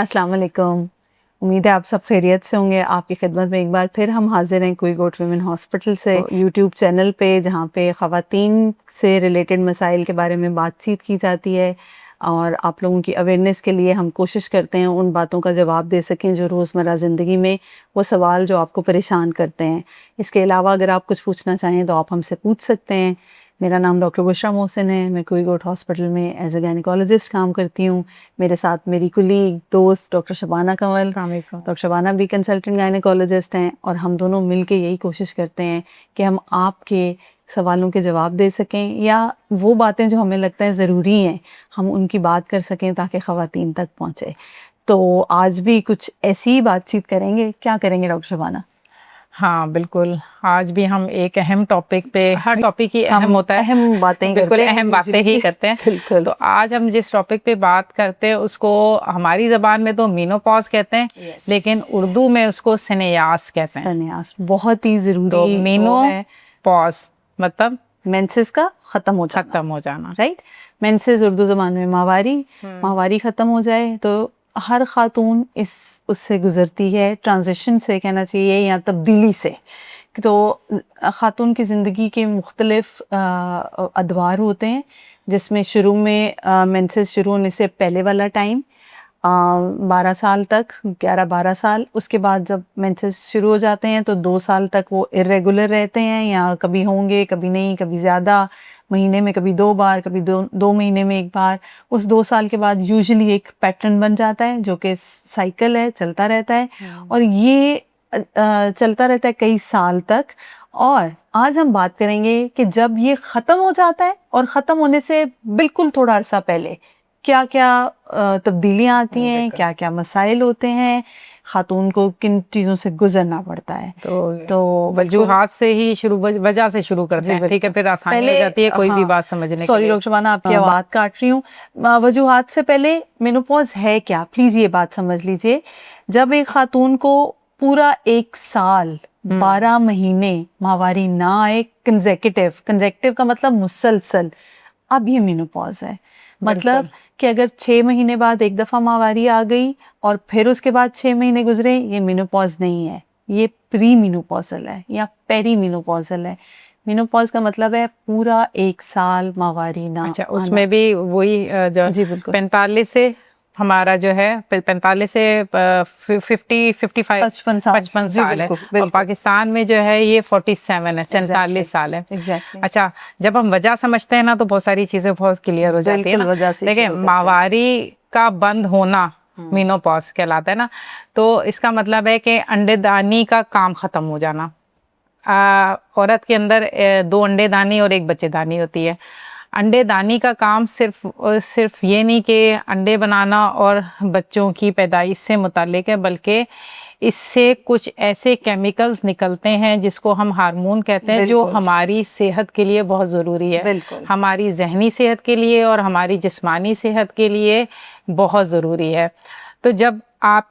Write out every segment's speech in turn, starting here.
अस्सलाम वालेकुम। उम्मीद है आप सब खैरियत से होंगे। आपकी खिदमत में एक बार फिर हम हाजिर हैं कोई गोट विमेन हॉस्पिटल से, यूट्यूब चैनल पे, जहाँ पे ख़वातीन से रिलेटेड मसाइल के बारे में बातचीत की जाती है और आप लोगों की अवेयरनेस के लिए हम कोशिश करते हैं उन बातों का जवाब दे सकें जो रोज़मर्रा ज़िंदगी में वो सवाल जो आपको परेशान करते हैं। इसके अलावा अगर आप कुछ पूछना चाहें तो आप हमसे पूछ सकते हैं। मेरा नाम डॉक्टर बुशरा मोहसिन है। मैं कोई गोट हॉस्पिटल में एज ए गायनिकोलॉजिस्ट काम करती हूँ। मेरे साथ मेरी कुलीग दोस्त डॉक्टर शबाना कंवल, डॉक्टर शबाना भी कंसल्टेंट गायनिकोलॉजिस्ट हैं और हम दोनों मिलके यही कोशिश करते हैं कि हम आपके सवालों के जवाब दे सकें या वो बातें जो हमें लगता है ज़रूरी हैं हम उनकी बात कर सकें ताकि ख़वातीन तक पहुँचे। तो आज भी कुछ ऐसी ही बातचीत करेंगे। क्या करेंगे डॉक्टर शबाना? हाँ बिल्कुल, आज भी हम एक अहम टॉपिक पे, हर टॉपिक ही अहम होता है, अहम बातें बिल्कुल करते हैं, अहम बातें ही करते हैं। बिल्कुल। तो आज हम जिस टॉपिक पे बात करते हैं उसको हमारी ज़बान में तो मीनोपॉज कहते हैं, लेकिन उर्दू में उसको सनेयास कहते हैं। सनेयास बहुत ही ज़रूरी तो है। मीनोपॉज मतलब मेंसेस का ख़त्म हो जाना, राइट। मेंसेस उर्दू ज़बान में माहवारी ख़त्म हो जाए तो हर ख़ातून उससे गुज़रती है, ट्रांजिशन से कहना चाहिए या तब्दीली से। तो ख़ातून की ज़िंदगी के मुख्तलिफ अदवार होते हैं जिसमें शुरू में मेंसेस शुरू होने से पहले वाला टाइम 12 साल तक, 11-12 साल, उसके बाद जब मेंसेस शुरू हो जाते हैं तो 2 साल तक वो इरेगुलर रहते हैं या कभी होंगे कभी नहीं, कभी ज़्यादा, महीने में कभी 2 बार, कभी 2 महीने में 1 बार। उस 2 साल के बाद यूजुअली एक पैटर्न बन जाता है जो कि साइकिल है, चलता रहता है और ये चलता रहता है कई साल तक। और आज हम बात करेंगे कि जब ये ख़त्म हो जाता है और ख़त्म होने से बिल्कुल थोड़ा अर्सा पहले क्या क्या तब्दीलियाँ आती हैं, क्या क्या मसाइल होते हैं, खातून को किन चीज़ों से गुजरना पड़ता है। तो वजूहात से ही वजह से शुरू करते हैं, ठीक है, फिर आसानी हो जाती है कोई भी बात समझने के लिए। सॉरी डॉक्टर शबाना, आपकी बात काट रही हूँ। वजूहात से पहले मेनोपॉज है क्या, प्लीज़ ये बात समझ लीजिए। जब एक खातून को पूरा 1 साल 12 महीने माहवारी ना आए कंसेक्यूटिव का मतलब मुसलसल, अब ये मेनोपॉज है। मतलब कि अगर 6 महीने बाद एक दफ़ा माहवारी आ गई और फिर उसके बाद 6 महीने गुजरे, ये मेनोपॉज नहीं है, ये प्री मेनोपॉजल है या पेरी मेनोपॉजल है। मेनोपॉज का मतलब है पूरा 1 साल माहवारी ना। अच्छा, उसमें भी वही जो 45 से हमारा जो है 45 से 55 साल है और पाकिस्तान में जो है ये 47 है, 47 साल है। अच्छा, जब हम वजह समझते हैं ना तो बहुत सारी चीज़ें बहुत क्लियर हो जाती है ना। देखिए, माहवारी का बंद होना मेनोपॉज कहलाता है ना, तो इसका मतलब है कि अंडेदानी का काम ख़त्म हो जाना। औरत के अंदर 2 अंडेदानी और 1 बच्चेदानी होती है। अंडेदानी का काम सिर्फ ये नहीं कि अंडे बनाना और बच्चों की पैदाइश से मुताल्लिक है, बल्कि इससे कुछ ऐसे केमिकल्स निकलते हैं जिसको हम हार्मोन कहते हैं, जो हमारी सेहत के लिए बहुत ज़रूरी है, हमारी जहनी सेहत के लिए और हमारी जिस्मानी सेहत के लिए बहुत ज़रूरी है। तो जब आप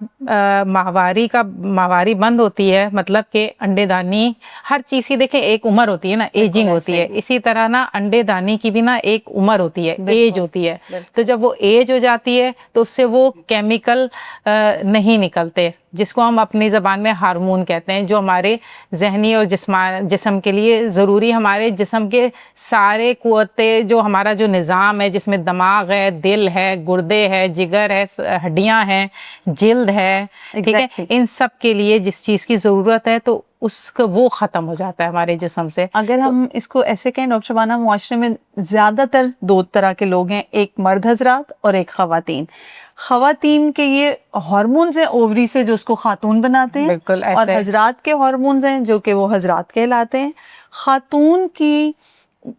माहवारी बंद होती है, मतलब कि अंडेदानी, हर चीज़ की देखें एक उम्र होती है ना, एजिंग होती है, इसी तरह ना अंडेदानी की भी ना एक उम्र होती है, एज होती है। तो जब वो एज हो जाती है तो उससे वो केमिकल नहीं निकलते जिसको हम अपनी ज़बान में हार्मोन कहते हैं, जो हमारे जहनी और जिस्म के लिए ज़रूरी, हमारे जिस्म के सारे कुव्वतें, जो हमारा जो निज़ाम है जिसमें दिमाग है, दिल है, गुर्दे है, जिगर है, हड्डियाँ हैं, जिल्द है, ठीक है, इन सब के लिए जिस चीज़ की ज़रूरत है तो उसका वो ख़त्म हो जाता है हमारे जिस्म से। अगर हम इसको ऐसे कहें डॉक्टर शबाना, मुआशरे में ज़्यादातर 2 तरह के लोग हैं, एक मर्द हजरात और एक ख़वातीन। ख़वातीन के ये हार्मोन्स हैं ओवरी से जो उसको खातून बनाते हैं, और हजरात के हार्मोन्स हैं जो कि वो हजरात कहलाते हैं। खातून की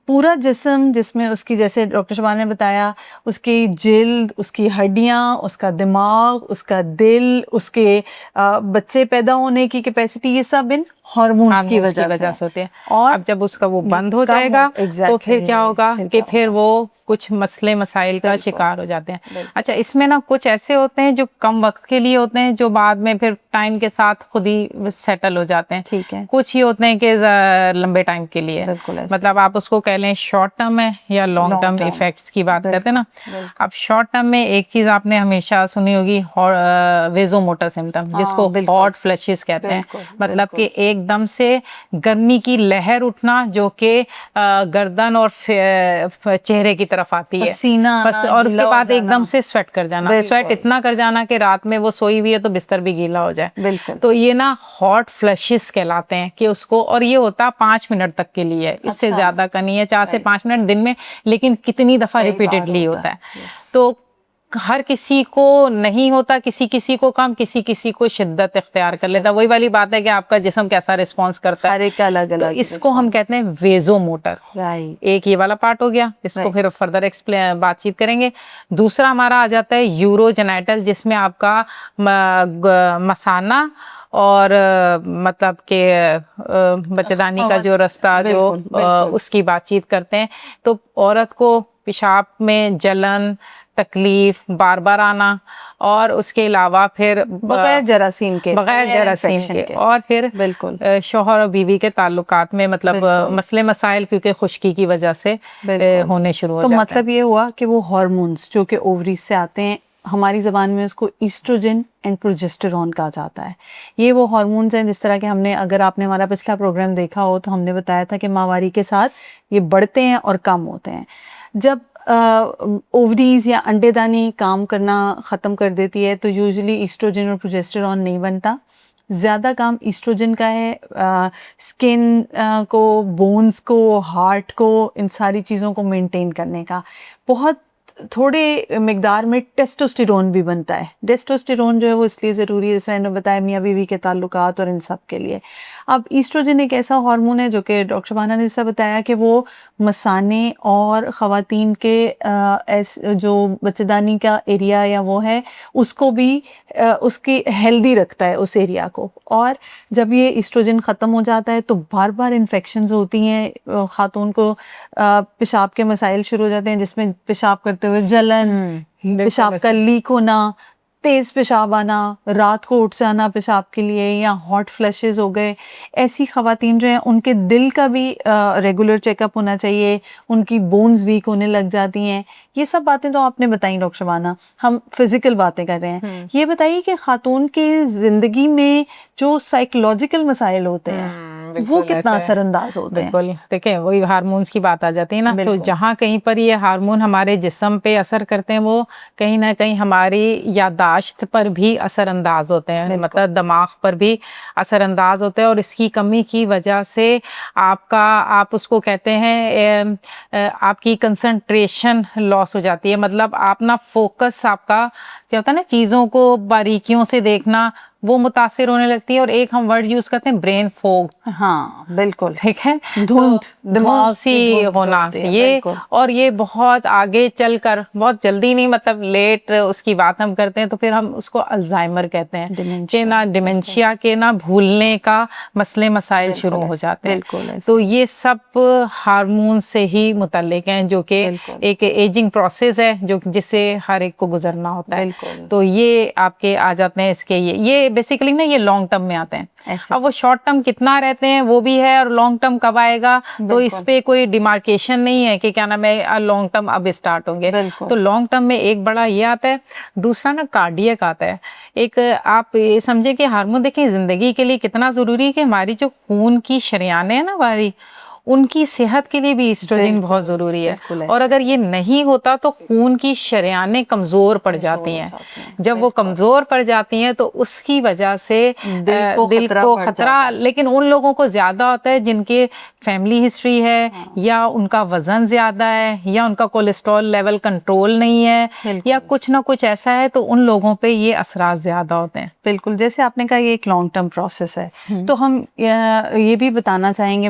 पूरा जिस्म, जिसमें उसकी, जैसे डॉक्टर शबाना ने बताया, उसकी जिल्द, उसकी हड्डियाँ, उसका दिमाग, उसका दिल, उसके बच्चे पैदा होने की कैपेसिटी, ये सब इन हार्मोन्स की वजह से होते हैं। और अब जब उसका वो बंद हो जाएगा तो फिर क्या होगा कि फिर वो कुछ मसले मसाइल का शिकार हो जाते हैं। अच्छा, इसमें ना कुछ ऐसे होते हैं जो कम वक्त के लिए होते हैं, जो बाद में फिर टाइम के साथ खुद ही सेटल हो जाते हैं। ठीक है। कुछ ही होते हैं कि लंबे टाइम के लिए, मतलब आप उसको कह लें शॉर्ट टर्म है या लॉन्ग टर्म इफेक्ट्स की बात करते हैं ना। अब शॉर्ट टर्म में एक चीज आपने हमेशा सुनी होगी, वेजोमोटर सिम्टम, जिसको हॉट फ्लैशेस कहते हैं। मतलब कि एकदम से गर्मी की लहर उठना जो कि गर्दन और चेहरे की तरफ आती है, बस, और उसके बाद एकदम से स्वेट कर जाना, स्वेट इतना कर जाना कि रात में वो सोई हुई है तो बिस्तर भी गीला हो जाए। तो ये ना हॉट फ्लैशेस कहलाते हैं कि उसको, और ये होता 5 मिनट तक के लिए, इससे ज्यादा का नहीं है, 4 से 5 मिनट दिन में, लेकिन कितनी दफा रिपीटेडली होता है। तो हर किसी को नहीं होता, किसी किसी को कम, किसी किसी को शिद्दत इख्तियार कर लेता। वही वाली बात है कि आपका जिस्म कैसा रिस्पॉन्स करता है, हर एक अलग अलग। तो इसको हम कहते हैं वेजोमोटर। एक ये वाला पार्ट हो गया, इसको फिर फर्दर एक्सप्लेन बातचीत करेंगे। दूसरा हमारा आ जाता है यूरोजेनाइटल, जिसमें आपका मसाना और मतलब के बच्चेदानी का जो रास्ता जो उसकी बातचीत करते हैं। तो औरत को पेशाब में जलन, तकलीफ, बार बार आना, और उसके अलावा फिर बगैर जरासीम के और फिर बिल्कुल शौहर और बीवी के ताल्लुकात में मतलब मसले मसाइल क्योंकि खुश्की की वजह से होने शुरू हो जाते हैं। तो मतलब ये हुआ कि वो हार्मोन्स जो कि ओवरीज से आते हैं, हमारी ज़बान में उसको ईस्ट्रोजन एंड प्रोजेस्टेरॉन कहा जाता है। ये वो हार्मोन्स हैं जिस तरह के हमने, अगर आपने हमारा पिछला प्रोग्राम देखा हो तो हमने बताया था कि माहवारी के साथ ये बढ़ते हैं और कम होते हैं। जब ओवरीज या अंडेदानी काम करना ख़त्म कर देती है तो यूजुअली ईस्ट्रोजन और प्रोजेस्टेरॉन नहीं बनता। ज़्यादा काम ईस्ट्रोजन का है, स्किन को, बोन्स को, हार्ट को, इन सारी चीज़ों को मेंटेन करने का। बहुत थोड़े मिकदार में टेस्टोस्टेरोन भी बनता है। टेस्टोस्टेरोन जो है वो इसलिए ज़रूरी है, जैसे मैंने बताया, मियाँ बीवी के ताल्लुकात और इन सब के लिए। अब ईस्ट्रोजन एक ऐसा हार्मोन है जो कि डॉक्टर शबाना ने जैसा बताया कि वो मसाने और ख़वातीन के जो बच्चेदानी का एरिया या वो है उसको भी उसकी हेल्दी रखता है, उस एरिया को। और जब ये ईस्ट्रोजन ख़त्म हो जाता है तो बार बार इन्फेक्शंस होती हैं, ख़ातून को पेशाब के मसाइल शुरू हो जाते हैं, जिसमें पेशाब करते हुए जलन, पेशाब का लीक होना, तेज़ पेशाब आना, रात को उठ जाना पेशाब के लिए, या हॉट फ्लैशेस हो गए। ऐसी ख़वातीन जो हैं उनके दिल का भी रेगुलर चेकअप होना चाहिए, उनकी बोन्स वीक होने लग जाती हैं। ये सब बातें तो आपने बताई डॉक्टर शबाना, हम फिज़िकल बातें कर रहे हैं। ये बताइए कि ख़ातून की ज़िंदगी में जो साइकोलॉजिकल मसाइल होते हैं वो कितना असरअंदाज होते हैं? बिल्कुल, देखिए वही हार्मोन्स की बात आ जाती है ना। तो जहाँ कहीं पर ये हार्मोन हमारे जिस्म पे असर करते हैं, वो कहीं ना कहीं हमारी यादाश्त पर भी असरअंदाज होते हैं, मतलब दिमाग पर भी असरअंदाज होते हैं। और इसकी कमी की वजह से आप उसको कहते हैं आपकी कंसंट्रेशन लॉस हो जाती है। मतलब आप ना फोकस, आपका क्या होता है ना, चीज़ों को बारीकियों से देखना, वो मुतासिर होने लगती है। और एक हम वर्ड यूज करते हैं ब्रेन फोग। हाँ बिल्कुल, ठीक है, धुंध, दिमाग सी होना ये। और ये बहुत आगे चलकर, बहुत जल्दी नहीं, मतलब लेट उसकी बात हम करते हैं तो फिर हम उसको अल्जाइमर कहते हैं कि ना डिमेंशिया के ना भूलने का मसले मसाइल शुरू हो जाते हैं। तो ये सब हार्मोन से ही मुतल्लिक हैं, जो कि एक एजिंग प्रोसेस है जो जिससे हर एक को गुजरना होता है। तो ये आपके आ जाते हैं इसके, ये बेसिकली ना ये लॉन्ग टर्म में आते हैं। अब वो शॉर्ट टर्म कितना रहते हैं वो भी है, और लॉन्ग टर्म कब आएगा तो इस पे कोई डिमार्केशन नहीं है कि क्या नाम है लॉन्ग टर्म अब स्टार्ट होंगे। तो लॉन्ग टर्म में एक बड़ा ये आता है, दूसरा ना कार्डियक आता है। एक आप ये समझे कि हार्मोन देखिए ज़िंदगी के लिए कितना ज़रूरी है कि हमारी जो खून की शरियानें हैं ना हमारी, उनकी सेहत के लिए भी ईस्ट्रोजन बहुत ज़रूरी है। और अगर ये नहीं होता तो खून की शरियानें कमज़ोर पड़ जाती हैं। जब वो कमज़ोर पड़ जाती हैं तो उसकी वजह से दिल को ख़तरा, लेकिन उन लोगों को ज़्यादा होता है जिनके फैमिली हिस्ट्री है, या उनका वज़न ज़्यादा है, या उनका कोलेस्ट्रॉल लेवल कंट्रोल नहीं है, या कुछ ना कुछ ऐसा है, तो उन लोगों पे ये असरात ज़्यादा होते हैं। बिल्कुल, जैसे आपने कहा ये एक लॉन्ग टर्म प्रोसेस है, तो हम ये भी बताना चाहेंगे,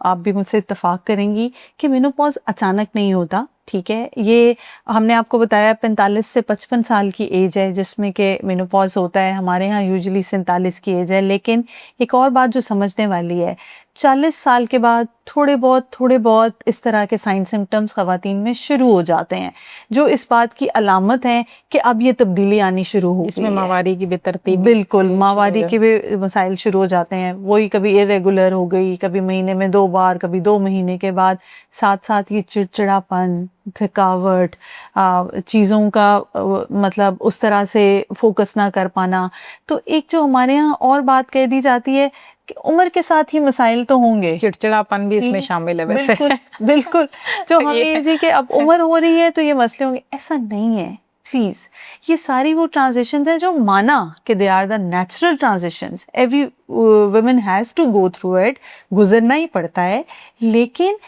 आप भी मुझसे इत्तेफाक करेंगी कि मेनोपॉज अचानक नहीं होता। ठीक है, ये हमने आपको बताया 45 से 55 साल की एज है जिसमें कि मेनोपॉज होता है। हमारे यहाँ यूजुअली 47 की एज है। लेकिन एक और बात जो समझने वाली है, 40 साल के बाद थोड़े बहुत इस तरह के साइन सिम्टम्स ख़वातीन में शुरू हो जाते हैं, जो इस बात की अलामत है कि अब ये तब्दीली आनी शुरू हो गई है। इसमें माहवारी की बेतरतीबी, बिल्कुल माहवारी के भी मसाइल शुरू हो जाते हैं। वही कभी इरेगुलर हो गई, कभी महीने में 2 बार, कभी 2 महीने के बाद। साथ साथ ये चिड़चिड़ापन, थकावट, चीज़ों का मतलब उस तरह से फोकस ना कर पाना। तो एक जो हमारे यहाँ और बात कह दी जाती है कि उम्र के साथ ही मसाइल तो होंगे, चिड़चिड़ापन भी इसमें शामिल है वैसे। बिल्कुल बिल्कुल, जो हम ये जी कि अब उम्र हो रही है तो ये मसले होंगे, ऐसा नहीं है। प्लीज़, ये सारी वो ट्रांजिशंस हैं जो माना कि they are the natural transitions, every woman has to go through it, गुजरना ही पड़ता है। लेकिन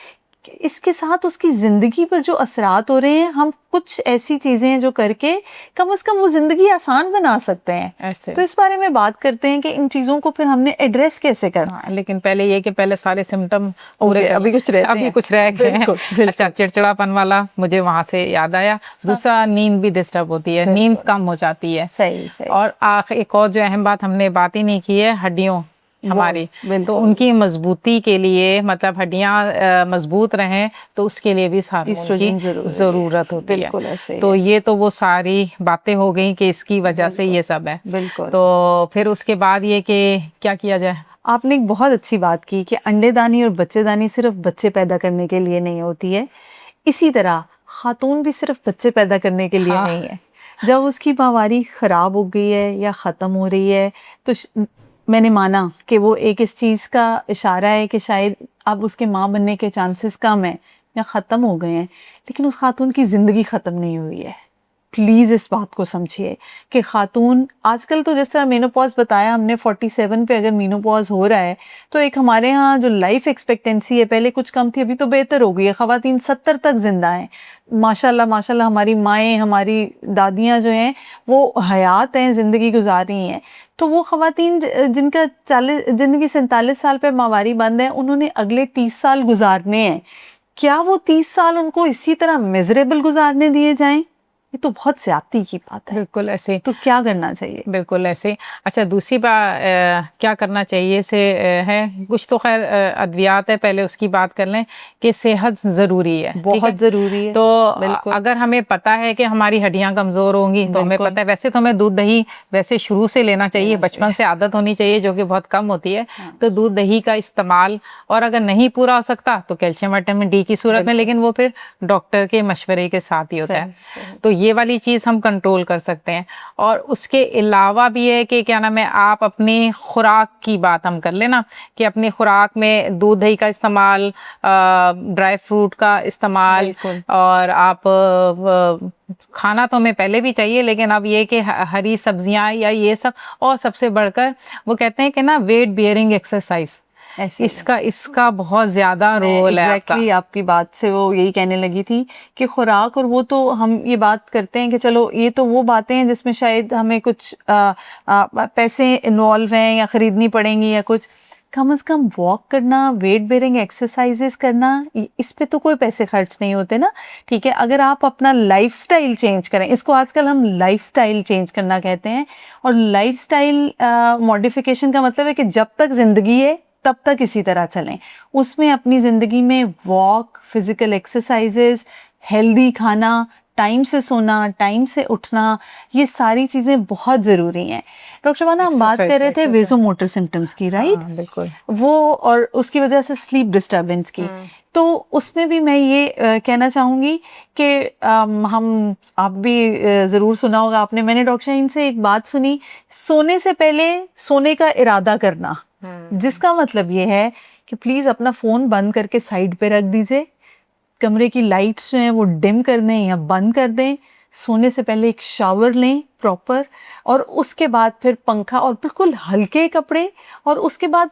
इसके साथ उसकी ज़िंदगी पर जो असरात हो रहे हैं, हम कुछ ऐसी चीज़ें हैं जो करके कम से कम वो ज़िंदगी आसान बना सकते हैं। ऐसे तो इस बारे में बात करते हैं कि इन चीज़ों को फिर हमने एड्रेस कैसे करना है। लेकिन पहले ये कि पहले सारे सिम्टम पूरे अभी कुछ रहते हैं, अभी कुछ रह गए हैं। अच्छा, चिड़चिड़ापन वाला मुझे वहाँ से याद आया। दूसरा, नींद भी डिस्टर्ब होती है, नींद कम हो जाती है। सही। और एक और जो अहम बात हमने बात ही नहीं की है, हड्डियों हमारी, तो उनकी मजबूती के लिए, मतलब हड्डियां मजबूत रहें तो उसके लिए भी हार्मोन की ज़रूरत होती है। तो ये तो वो सारी बातें हो गई कि इसकी वजह से ये सब है। बिल्कुल। तो फिर उसके बाद ये कि क्या किया जाए। आपने एक बहुत अच्छी बात की कि अंडेदानी और बच्चेदानी सिर्फ बच्चे पैदा करने के लिए नहीं होती है, इसी तरह खातून भी सिर्फ बच्चे पैदा करने के लिए नहीं है। जब उसकी माहवारी ख़राब हो गई है या ख़त्म हो रही है तो मैंने माना कि वो एक इस चीज़ का इशारा है कि शायद अब उसके माँ बनने के चांसेस कम हैं या ख़त्म हो गए हैं, लेकिन उस खातून की ज़िंदगी ख़त्म नहीं हुई है। प्लीज़ इस बात को समझिए कि खातून आजकल तो जिस तरह मेनोपॉज बताया हमने, 47 पे अगर मेनोपॉज हो रहा है तो एक हमारे यहाँ जो लाइफ एक्सपेक्टेंसी है पहले कुछ कम थी, अभी तो बेहतर हो गई है। ख़वातीन 70 तक ज़िंदा हैं माशाल्लाह माशाल्लाह। हमारी माएँ, हमारी दादियाँ जो हैं वो हयात हैं, ज़िंदगी गुजार रही हैं। तो वो ख़वातीन जिनका 47 साल पे माहवारी बंद है, उन्होंने अगले 30 साल गुजारने हैं। क्या वो 30 साल उनको इसी तरह मिजरेबल गुजारने दिए जाएं? ये तो बहुत ज़्यादती की बात है। बिल्कुल ऐसे। तो क्या करना चाहिए? बिल्कुल ऐसे। अच्छा, दूसरी बात क्या करना चाहिए से है, कुछ तो खैर अद्वियात है, पहले उसकी बात कर लें कि सेहत ज़रूरी है, बहुत ज़रूरी है। तो अगर हमें पता है कि हमारी हड्डियां कमज़ोर होंगी तो हमें पता है, वैसे तो हमें दूध दही वैसे शुरू से लेना चाहिए, बचपन से आदत होनी चाहिए जो कि बहुत कम होती है। तो दूध दही का इस्तेमाल, और अगर नहीं पूरा हो सकता तो कैल्शियम विटामिन डी की सूरत में, लेकिन वो फिर डॉक्टर के मशवरे के साथ ही होता है। तो ये वाली चीज़ हम कंट्रोल कर सकते हैं। और उसके अलावा भी है कि क्या नाम है, आप अपनी खुराक की बात हम कर लेना कि अपनी खुराक में दूध दही का इस्तेमाल, ड्राई फ्रूट का इस्तेमाल, और आप खाना तो हमें पहले भी चाहिए, लेकिन अब ये कि हरी सब्जियां या ये सब, और सबसे बढ़कर वो कहते हैं कि ना वेट बियरिंग एक्सरसाइज, इसका बहुत ज़्यादा रोल है। एग्जैक्टली आपकी बात से वो यही कहने लगी थी कि खुराक, और वो तो हम ये बात करते हैं कि चलो ये तो वो बातें हैं जिसमें शायद हमें कुछ पैसे इन्वॉल्व हैं या ख़रीदनी पड़ेंगी या कुछ, कम से कम वॉक करना, वेट बेयरिंग एक्सरसाइजेस करना, इस पे तो कोई पैसे खर्च नहीं होते ना। ठीक है, अगर आप अपना लाइफस्टाइल चेंज करें, इसको आजकल हम लाइफस्टाइल चेंज करना कहते हैं, और लाइफस्टाइल मॉडिफिकेशन का मतलब है कि जब तक ज़िंदगी है तब तक इसी तरह चलें। उसमें अपनी ज़िंदगी में वॉक, फिज़िकल एक्सरसाइजेस, हेल्दी खाना, टाइम से सोना, टाइम से उठना, ये सारी चीज़ें बहुत ज़रूरी हैं। डॉक्टर शबाना, हम बात कर रहे थे वेसोमोटर सिम्टम्स की, राइट? बिल्कुल। वो और उसकी वजह से स्लीप डिस्टर्बेंस की, तो उसमें भी मैं ये कहना चाहूँगी कि आप भी ज़रूर सुना होगा आपने, मैंने डॉक्टर शाहीन से एक बात सुनी, सोने से पहले सोने का इरादा करना, जिसका मतलब ये है कि प्लीज़ अपना फ़ोन बंद करके साइड पे रख दीजिए, कमरे की लाइट्स जो हैं वो डिम कर दें या बंद कर दें, सोने से पहले एक शावर लें प्रॉपर, और उसके बाद फिर पंखा और बिल्कुल हल्के कपड़े, और उसके बाद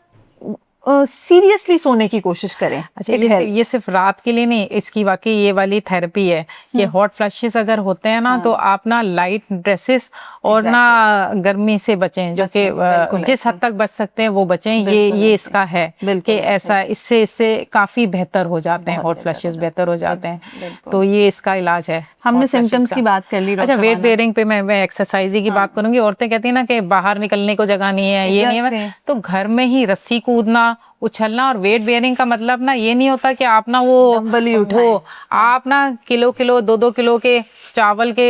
सीरियसली सोने की कोशिश करें। अच्छा, ये सिर्फ रात के लिए नहीं, इसकी वाकई ये वाली थेरेपी है कि हॉट फ्लैशेस अगर होते हैं ना, तो आप ना लाइट ड्रेसेस और ना गर्मी से बचें, जो कि जिस हद तक बच सकते हैं वो बचें। ये इसका है कि ऐसा, इससे काफ़ी बेहतर हो जाते हैं, हॉट फ्लैशेस बेहतर हो जाते हैं। तो ये इसका इलाज है। हमने सिम्टम्स की बात कर ली। अच्छा, वेट बेयरिंग पे मैं एक्सरसाइज की बात करूंगी। औरतें कहती हैं ना कि बाहर निकलने को जगह नहीं है, ये नहीं है, तो घर में ही रस्सी कूदना उछलना और वेट बेयरिंग का मतलब ना ये नहीं होता कि आप ना वो आप ना किलो 2-2 किलो के चावल के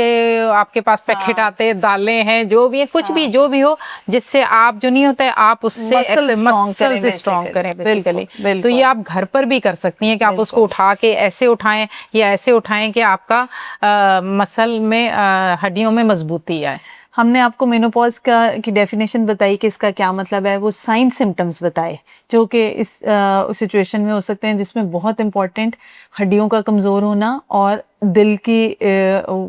आपके पास पैकेट आते हैं, दालें हैं, जो भी है, कुछ भी जो भी हो, जिससे आप जो नहीं होता है आप उससे मसल्स स्ट्रॉन्ग करें बेसिकली। तो ये आप घर पर भी कर सकती हैं कि आप उसको उठा के ऐसे उठाएं या ऐसे उठाएं कि आपका मसल में हड्डियों में मजबूती आए। हमने आपको मेनोपॉज की डेफिनेशन बताई कि इसका क्या मतलब है, वो साइन सिम्टम्स बताए जो कि इस सिचुएशन में हो सकते हैं, जिसमें बहुत इंपॉर्टेंट हड्डियों का कमज़ोर होना और दिल की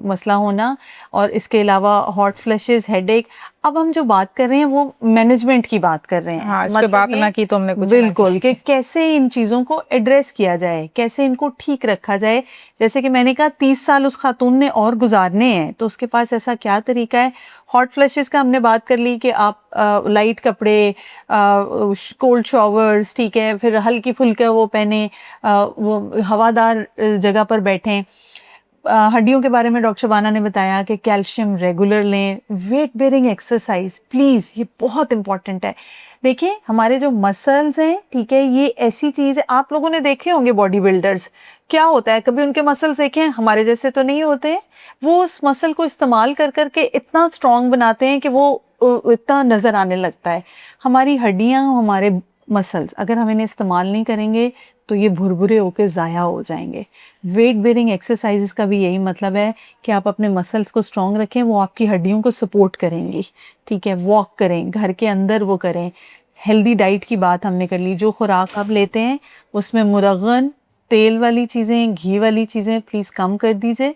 मसला होना, और इसके अलावा हॉट फ्लैशेस, हेडेक। अब हम जो बात कर रहे हैं वो मैनेजमेंट की बात कर रहे हैं। हाँ, मतलब बात ना की तो हमने कुछ बिल्कुल कि कैसे इन चीज़ों को एड्रेस किया जाए, कैसे इनको ठीक रखा जाए। जैसे कि मैंने कहा 30 साल उस खातून ने और गुजारने हैं, तो उसके पास ऐसा क्या तरीका है। हॉट फ्लैशेस का हमने बात कर ली कि आप लाइट कपड़े, कोल्ड शॉवर्स, ठीक है, फिर हल्की फुल्का वो पहने, वो हवादार जगह पर बैठें। हड्डियों के बारे में डॉक्टर शबाना ने बताया कि कैल्शियम रेगुलर लें। वेट बेयरिंग एक्सरसाइज प्लीज़, ये बहुत इंपॉर्टेंट है। देखिए हमारे जो मसल्स हैं, ठीक है, ये ऐसी चीज़ है, आप लोगों ने देखे होंगे बॉडी बिल्डर्स, क्या होता है, कभी उनके मसल्स देखे हैं, हमारे जैसे तो नहीं होते। वो उस मसल को इस्तेमाल कर करके इतना स्ट्रॉन्ग बनाते हैं कि वो इतना नज़र आने लगता है। हमारी हड्डियाँ, हमारे मसल्स, अगर हम इन्हें इस्तेमाल नहीं करेंगे तो ये भुरभुरे होकर ज़ाया हो जाएंगे। वेट बेयरिंग एक्सरसाइजेस का भी यही मतलब है कि आप अपने मसल्स को स्ट्रॉन्ग रखें, वो आपकी हड्डियों को सपोर्ट करेंगी, ठीक है। वॉक करें, घर के अंदर वो करें। हेल्दी डाइट की बात हमने कर ली, जो खुराक आप लेते हैं उसमें मुरगन, तेल वाली चीज़ें, घी वाली चीज़ें प्लीज़ कम कर दीजिए।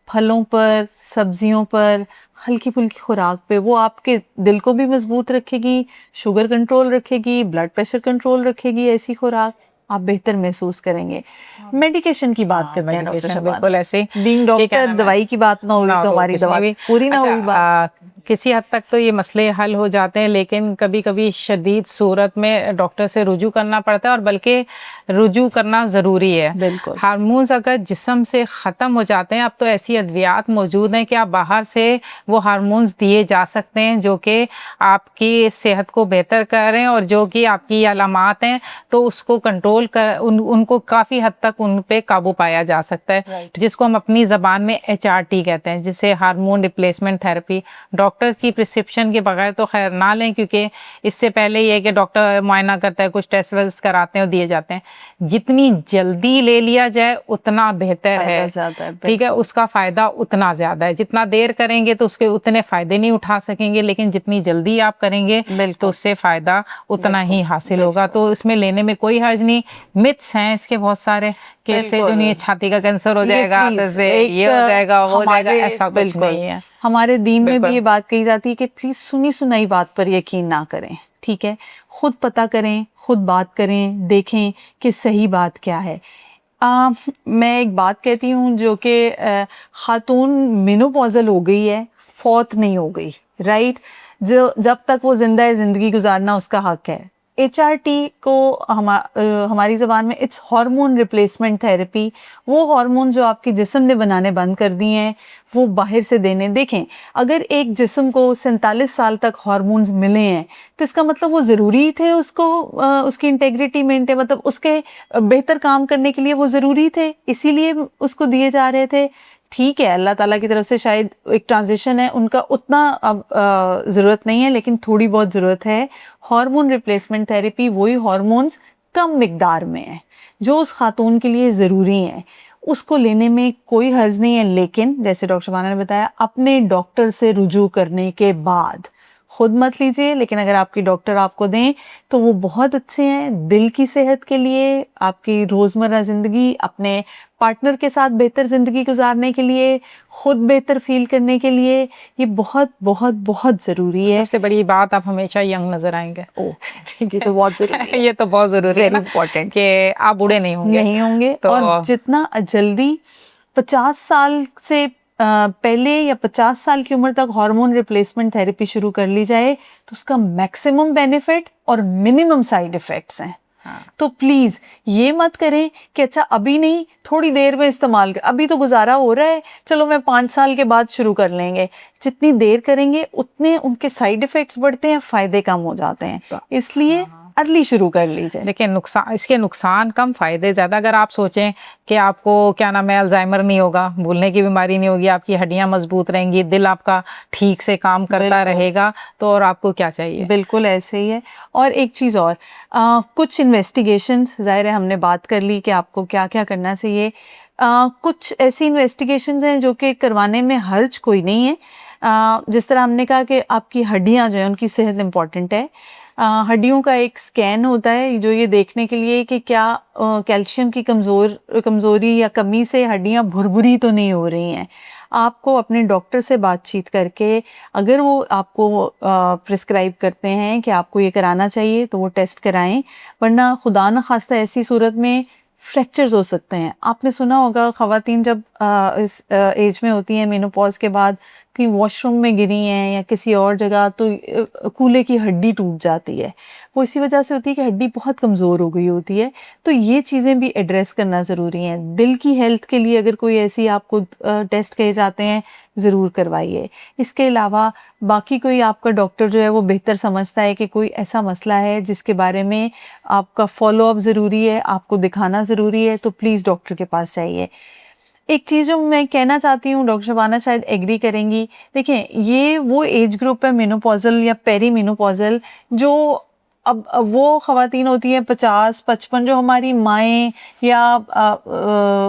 फलों पर, सब्जियों पर, हल्की फुल्की खुराक पे, वो आपके दिल को भी मजबूत रखेगी, शुगर कंट्रोल रखेगी, ब्लड प्रेशर कंट्रोल रखेगी। ऐसी खुराक आप बेहतर महसूस करेंगे। मेडिकेशन की बात करते हैं डॉक्टर शबाना, बिल्कुल ऐसे बीइंग डॉक्टर, दवाई की बात ना हुई तो हमारी दवा पूरी ना हुई बात। किसी हद तक तो ये मसले हल हो जाते हैं, लेकिन कभी कभी शदीद सूरत में डॉक्टर से रुजू करना पड़ता है, और बल्कि रुजू करना ज़रूरी है। बिल्कुल। हार्मोन्स अगर जिस्म से ख़त्म हो जाते हैं, अब तो ऐसी अद्वियात मौजूद हैं कि आप बाहर से वो हार्मोन्स दिए जा सकते हैं जो कि आपकी सेहत को बेहतर करें, और जो कि आपकी अलामात हैं तो उसको कंट्रोल कर उनको काफ़ी हद तक उन पे काबू पाया जा सकता है, जिसको हम अपनी ज़बान में HRT कहते हैं, जिसे हार्मोन रिप्लेसमेंट थेरेपी। डॉक्टर की प्रिस्क्रिप्शन के बगैर तो खैर ना लें, क्योंकि इससे पहले ये है कि डॉक्टर मुआयना करता है, कुछ टेस्ट वेस्ट कराते हैं और दिए जाते हैं। जितनी जल्दी ले लिया जाए उतना बेहतर है, ठीक है, उसका फ़ायदा उतना ज़्यादा है। जितना देर करेंगे तो उसके उतने फ़ायदे नहीं उठा सकेंगे, लेकिन जितनी जल्दी आप करेंगे तो उससे फ़ायदा उतना ही हासिल होगा। तो इसमें लेने में कोई हर्ज नहीं। मिथ्स हैं इसके बहुत सारे, कि इससे जो नहीं छाती का कैंसर हो जाएगा, तो इससे ये हो जाएगा, वो हो जाएगा, ऐसा कुछ नहीं है। हमारे दीन में भी ये बात कही जाती है कि प्लीज़ सुनी सुनाई बात पर यकीन ना करें, ठीक है। खुद पता करें, खुद बात करें, देखें कि सही बात क्या है। मैं एक बात कहती हूँ, जो कि खातून मेनोपॉजल हो गई है, फौत नहीं हो गई, राइट। जो जब तक वो जिंदा है, ज़िंदगी गुजारना उसका हक है। HRT को हमारी ज़बान में इट्स हार्मोन रिप्लेसमेंट थेरेपी। वो हार्मोन जो आपके जिस्म ने बनाने बंद कर दिए हैं, वो बाहर से देने। देखें, अगर एक जिस्म को 47 साल तक हार्मोन्स मिले हैं तो इसका मतलब वो ज़रूरी थे, उसको उसकी इंटेग्रिटी मेंटेन, मतलब उसके बेहतर काम करने के लिए वो ज़रूरी थे, इसीलिए उसको दिए जा रहे थे। ठीक है, अल्लाह ताला की तरफ से शायद एक ट्रांजिशन है, उनका उतना अब ज़रूरत नहीं है, लेकिन थोड़ी बहुत ज़रूरत है। हार्मोन रिप्लेसमेंट थेरेपी वही हार्मोन्स कम मिकदार में है जो उस खातून के लिए ज़रूरी हैं, उसको लेने में कोई हर्ज नहीं है। लेकिन जैसे डॉक्टर शबाना ने बताया, अपने डॉक्टर से रुजू करने के बाद, खुद मत लीजिए, लेकिन अगर आपकी डॉक्टर आपको दें तो वो बहुत अच्छे हैं दिल की सेहत के लिए, आपकी रोज़मर्रा ज़िंदगी, अपने पार्टनर के साथ बेहतर ज़िंदगी गुजारने के लिए, खुद बेहतर फील करने के लिए। ये बहुत बहुत बहुत ज़रूरी है। सबसे बड़ी बात, आप हमेशा यंग नज़र आएंगे। ओह, ये तो बहुत ज़रूरी है। ये तो बहुत ज़रूरी है, वेरी इंपॉर्टेंट, कि आप बूढ़े नहीं होंगे तो और जितना जल्दी 50 साल से पहले या 50 साल की उम्र तक हार्मोन रिप्लेसमेंट थेरेपी शुरू कर ली जाए तो उसका मैक्सिमम बेनिफिट और मिनिमम साइड इफ़ेक्ट्स हैं। तो प्लीज़ ये मत करें कि अच्छा अभी नहीं, थोड़ी देर में इस्तेमाल कर, अभी तो गुजारा हो रहा है, चलो मैं 5 साल के बाद शुरू कर लेंगे। जितनी देर करेंगे उतने उनके साइड इफ़ेक्ट्स बढ़ते हैं, फ़ायदे कम हो जाते हैं। इसलिए अर्ली शुरू कर लीजिए। देखिए नुकसान, इसके नुकसान कम फायदे ज़्यादा। अगर आप सोचें कि आपको क्या नाम है अल्जाइमर नहीं होगा, भूलने की बीमारी नहीं होगी, आपकी हड्डियां मजबूत रहेंगी, दिल आपका ठीक से काम करता रहेगा, तो और आपको क्या चाहिए। बिल्कुल ऐसे ही है। और एक चीज़ और, कुछ इन्वेस्टिगेशंस, ज़ाहिर है हमने बात कर ली कि आपको क्या क्या करना चाहिए। कुछ ऐसी इन्वेस्टिगेशंस हैं जो कि करवाने में हर्ज कोई नहीं है। जिस तरह हमने कहा कि आपकी हड्डियां जो है उनकी सेहत इम्पॉर्टेंट है। हड्डियों का एक स्कैन होता है जो ये देखने के लिए कि क्या कैल्शियम की कमज़ोरी या कमी से हड्डियां भुरभुरी तो नहीं हो रही हैं। आपको अपने डॉक्टर से बातचीत करके, अगर वो आपको प्रिस्क्राइब करते हैं कि आपको ये कराना चाहिए तो वो टेस्ट कराएं, वरना खुदा न खास्ता ऐसी सूरत में फ्रैक्चर्स हो सकते हैं। आपने सुना होगा ख़वातीन जब इस एज में होती हैं मेनोपॉज के बाद, कहीं वॉशरूम में गिरी हैं या किसी और जगह, तो कूल्हे की हड्डी टूट जाती है। वो इसी वजह से होती है कि हड्डी बहुत कमज़ोर हो गई होती है। तो ये चीज़ें भी एड्रेस करना ज़रूरी हैं। दिल की हेल्थ के लिए अगर कोई ऐसी आपको टेस्ट कहे जाते हैं, ज़रूर करवाइए। इसके अलावा बाकी कोई आपका डॉक्टर जो है वो बेहतर समझता है कि कोई ऐसा मसला है जिसके बारे में आपका फॉलोअप ज़रूरी है, आपको दिखाना ज़रूरी है, तो प्लीज़ डॉक्टर के पास जाइए। एक चीज़ जो मैं कहना चाहती हूँ, डॉक्टर शबाना शायद एग्री करेंगी, देखें ये वो एज ग्रुप है मेनोपॉजल या पेरी मेनोपॉजल, जो अब वो ख़वातीन होती हैं 50-55 जो हमारी माएँ या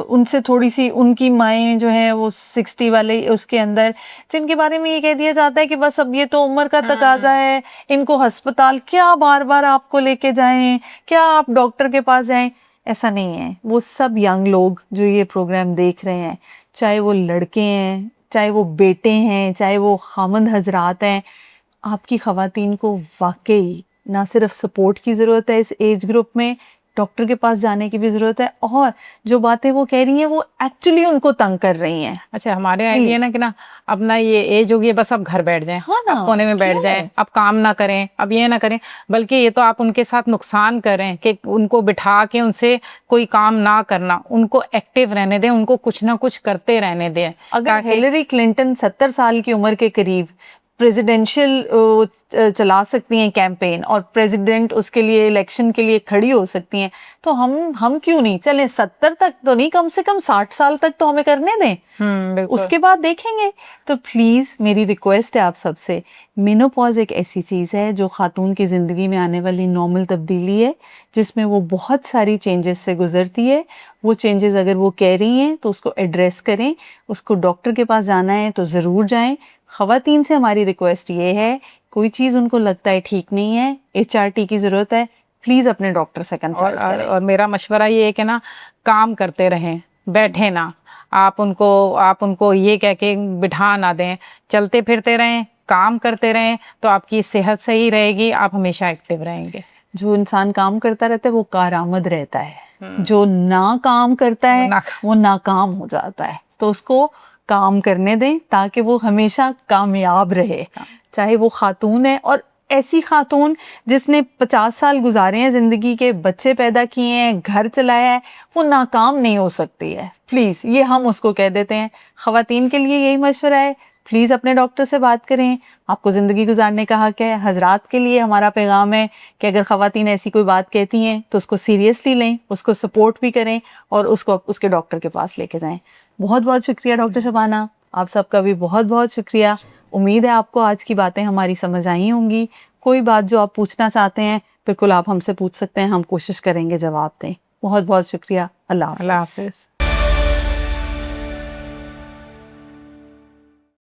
उनसे थोड़ी सी उनकी माएँ जो हैं वो 60 वाले उसके अंदर, जिनके बारे में ये कह दिया जाता है कि बस अब ये तो उम्र का तकाजा है, इनको अस्पताल क्या बार बार आपको लेके जाएं, क्या आप डॉक्टर के पास जाएं। ऐसा नहीं है। वो सब यंग लोग जो ये प्रोग्राम देख रहे हैं, चाहे वो लड़के हैं, चाहे वो बेटे हैं, चाहे वो खामंद हजरात हैं, आपकी ख़वातीन को वाकई ना सिर्फ सपोर्ट की ज़रूरत है इस एज ग्रुप में, डॉक्टर के पास जाने की भी ज़रूरत है, और जो बातें वो कह रही हैं वो एक्चुअली उनको तंग कर रही हैं। अच्छा, हमारे यहाँ ये ना कि ना अब ना ये एज होगी, बस अब घर बैठ जाएं, हाँ अब कोने में बैठ जाएं, अब काम ना करें, अब ये ना करें, बल्कि ये तो आप उनके साथ नुकसान करें कि उनको बिठा के उनसे कोई काम ना करना, उनको एक्टिव रहने दें, उनको कुछ ना कुछ करते रहने दें। अगर हिलरी क्लिंटन 70 साल की उम्र के करीब प्रेसिडेंशियल चला सकती हैं कैंपेन, और प्रेसिडेंट उसके लिए इलेक्शन के लिए खड़ी हो सकती हैं, तो हम क्यों नहीं चलें? 70 तक तो नहीं, कम से कम 60 साल तक तो हमें करने दें, उसके बाद देखेंगे। तो प्लीज़ मेरी रिक्वेस्ट है आप सबसे, मेनोपॉज एक ऐसी चीज़ है जो खातून की ज़िंदगी में आने वाली नॉर्मल तब्दीली है, जिसमें वो बहुत सारी चेंजेस से गुजरती है। वो चेंजेस अगर वो कह रही हैं तो उसको एड्रेस करें, उसको डॉक्टर के पास जाना है तो ज़रूर जाएं। ख़वातीन से हमारी रिक्वेस्ट ये है, कोई चीज़ उनको लगता है ठीक नहीं है, HRT की ज़रूरत है, प्लीज़ अपने डॉक्टर से कंसल्ट करें। और मेरा मशवरा ये है कि ना काम करते रहें, बैठे ना, आप उनको ये कह के बिठा ना दें, चलते फिरते रहें, काम करते रहें, तो आपकी सेहत सही रहेगी, आप हमेशा एक्टिव रहेंगे। जो इंसान काम करता रहता है वो कारआमद रहता है, जो ना काम करता है वो नाकाम हो जाता है। तो उसको काम करने दें ताकि वो हमेशा कामयाब रहे, चाहे वो खातून है, और ऐसी खातून जिसने 50 साल गुजारे हैं ज़िंदगी के, बच्चे पैदा किए हैं, घर चलाया है, वो नाकाम नहीं हो सकती है। प्लीज़ ये हम उसको कह देते हैं। ख़वातीन के लिए यही मशवरा है, प्लीज़ अपने डॉक्टर से बात करें, आपको ज़िंदगी गुजारने का हक़ है। हजरात के लिए हमारा पैगाम है कि अगर ख़वातीन ऐसी कोई बात कहती हैं तो उसको सीरियसली लें, उसको सपोर्ट भी करें, और उसको उसके डॉक्टर के पास लेके जाएं। बहुत बहुत शुक्रिया डॉक्टर शबाना, आप सबका भी बहुत बहुत शुक्रिया। उम्मीद है आपको आज की बातें हमारी समझ आई होंगी। कोई बात जो आप पूछना चाहते हैं बिल्कुल आप हमसे पूछ सकते हैं, हम कोशिश करेंगे जवाब दें। बहुत बहुत शुक्रिया। अल्लाह हाफ़िज़।